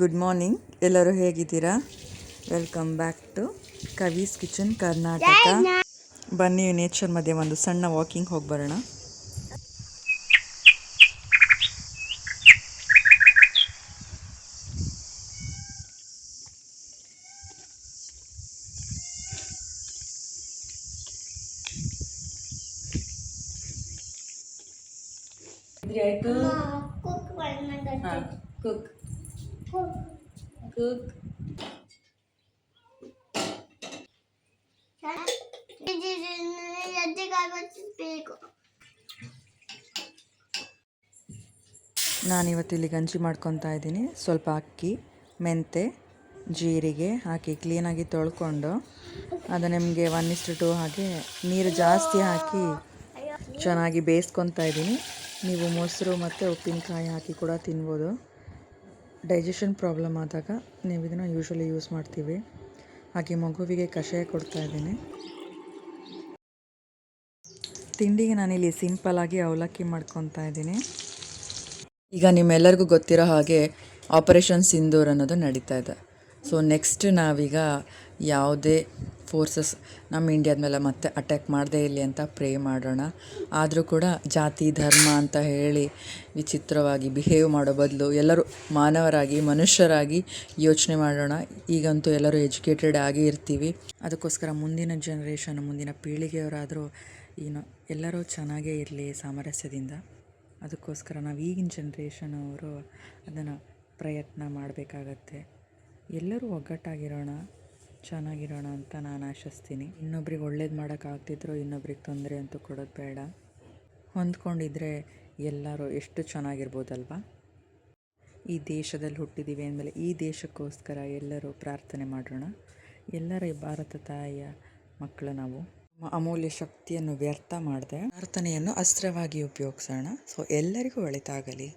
Good morning, ಎಲ್ಲರೂ ಹೇಗಿದ್ದೀರಾ? Welcome back to Kavi's kitchen Karnataka. ಬನ್ನಿ ನೇಚರ್ ಮಧ್ಯೆ ಒಂದು ಸಣ್ಣ ವಾಕಿಂಗ್ ಹೋಗಿ ಬರೋಣ. ಆಯ್ತು ಕುಕ್ ಕುಕ್ ನಾನಿವತ್ತು ಇಲ್ಲಿ ಗಂಜಿ ಮಾಡ್ಕೊತಾ ಇದ್ದೀನಿ. ಸ್ವಲ್ಪ ಅಕ್ಕಿ, ಮೆಂತೆ, ಜೀರಿಗೆ ಹಾಕಿ ಕ್ಲೀನಾಗಿ ತೊಳ್ಕೊಂಡು ಅದು ನಿಮಗೆ 1:2 ಹಾಗೆ ನೀರು ಜಾಸ್ತಿ ಹಾಕಿ ಚೆನ್ನಾಗಿ ಬೇಯಿಸ್ಕೊತಾ ಇದ್ದೀನಿ. ನೀವು ಮೊಸರು ಮತ್ತು ಉಪ್ಪಿನಕಾಯಿ ಹಾಕಿ ಕೂಡ ತಿನ್ಬೋದು. ಡೈಜೆಷನ್ ಪ್ರಾಬ್ಲಮ್ ಆದಾಗ ನೀವು ಇದನ್ನು ಯೂಶ್ವಲಿ ಯೂಸ್ ಮಾಡ್ತೀವಿ. ಹಾಗೆ ಮಗುವಿಗೆ ಕಷಾಯ ಕೊಡ್ತಾ ಇದ್ದೀನಿ. ತಿಂಡಿಗೆ ನಾನಿಲ್ಲಿ ಸಿಂಪಲ್ಲಾಗಿ ಅವಲಕ್ಕಿ ಮಾಡ್ಕೊತಾ ಇದ್ದೀನಿ. ಈಗ ನಿಮ್ಮೆಲ್ಲರಿಗೂ ಗೊತ್ತಿರೋ ಹಾಗೆ ಆಪರೇಷನ್ ಸಿಂಧೂರ್ ಅನ್ನೋದು ನಡೀತಾ ಇದೆ. ಸೊ ನೆಕ್ಸ್ಟ್ ನಾವೀಗ ಯಾವುದೇ ಫೋರ್ಸಸ್ ನಮ್ಮ ಇಂಡಿಯಾದ ಮೇಲೆ ಮತ್ತೆ ಅಟ್ಯಾಕ್ ಮಾಡದೇ ಇರಲಿ ಅಂತ ಪ್ರೇ ಮಾಡೋಣ. ಆದರೂ ಕೂಡ ಜಾತಿ ಧರ್ಮ ಅಂತ ಹೇಳಿ ವಿಚಿತ್ರವಾಗಿ ಬಿಹೇವ್ ಮಾಡೋ ಬದಲು ಎಲ್ಲರೂ ಮಾನವರಾಗಿ ಮನುಷ್ಯರಾಗಿ ಯೋಚನೆ ಮಾಡೋಣ. ಈಗಂತೂ ಎಲ್ಲರೂ ಎಜುಕೇಟೆಡ್ ಆಗಿ ಇರ್ತೀವಿ. ಅದಕ್ಕೋಸ್ಕರ ಮುಂದಿನ ಜನ್ರೇಷನ್, ಮುಂದಿನ ಪೀಳಿಗೆಯವರಾದರೂ ಎಲ್ಲರೂ ಚೆನ್ನಾಗೇ ಇರಲಿ ಸಾಮರಸ್ಯದಿಂದ. ಅದಕ್ಕೋಸ್ಕರ ನಾವು ಈಗಿನ ಜನ್ರೇಷನ್ ಅವರು ಅದನ್ನು ಪ್ರಯತ್ನ ಮಾಡಬೇಕಾಗತ್ತೆ. ಎಲ್ಲರೂ ಒಗ್ಗಟ್ಟಾಗಿರೋಣ, ಚೆನ್ನಾಗಿರೋಣ ಅಂತ ನಾನು ಆಶಿಸ್ತೀನಿ. ಇನ್ನೊಬ್ರಿಗೆ ಒಳ್ಳೇದು ಮಾಡೋಕ್ಕಾಗ್ತಿದ್ರು ಇನ್ನೊಬ್ರಿಗೆ ತೊಂದರೆ ಅಂತೂ ಕೊಡೋದು ಬೇಡ. ಹೊಂದ್ಕೊಂಡಿದ್ರೆ ಎಲ್ಲರೂ ಎಷ್ಟು ಚೆನ್ನಾಗಿರ್ಬೋದಲ್ವ. ಈ ದೇಶದಲ್ಲಿ ಹುಟ್ಟಿದ್ದೀವಿ ಅಂದಮೇಲೆ ಈ ದೇಶಕ್ಕೋಸ್ಕರ ಎಲ್ಲರೂ ಪ್ರಾರ್ಥನೆ ಮಾಡೋಣ. ಎಲ್ಲರ ಈ ಭಾರತ ತಾಯಿಯ ಮಕ್ಕಳು ನಾವು. ಅಮೂಲ್ಯ ಶಕ್ತಿಯನ್ನು ವ್ಯರ್ಥ ಮಾಡದೆ ಪ್ರಾರ್ಥನೆಯನ್ನು ಅಸ್ತ್ರವಾಗಿ ಉಪಯೋಗಿಸೋಣ. ಸೊ ಎಲ್ಲರಿಗೂ ಒಳಿತಾಗಲಿ.